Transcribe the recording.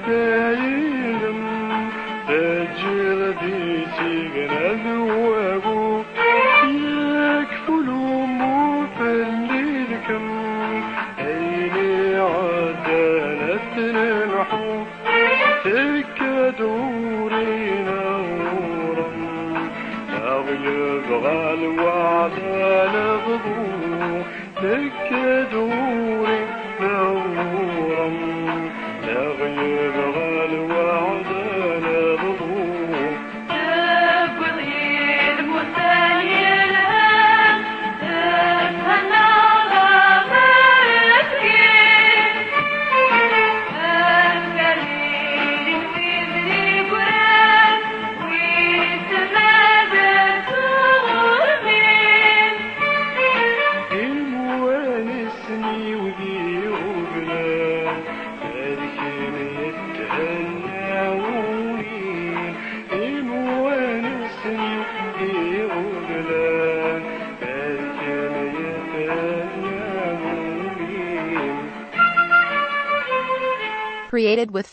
دايلم تجر ديتي ذوابو يكفلوا مفللكم عيني عدالة نلحو تكدوري نورا يبغى الوعد نبضو تكدوري نورا يبغى الوعد نبضو تبغي المثاني الآن تتهنى غابتك الكريم في ذي قران ويتمادى تغربين الموانسني وذي غبنان هذيك يتهناونين الموانسني وذي غبنان هذيك يتهناونين. Created with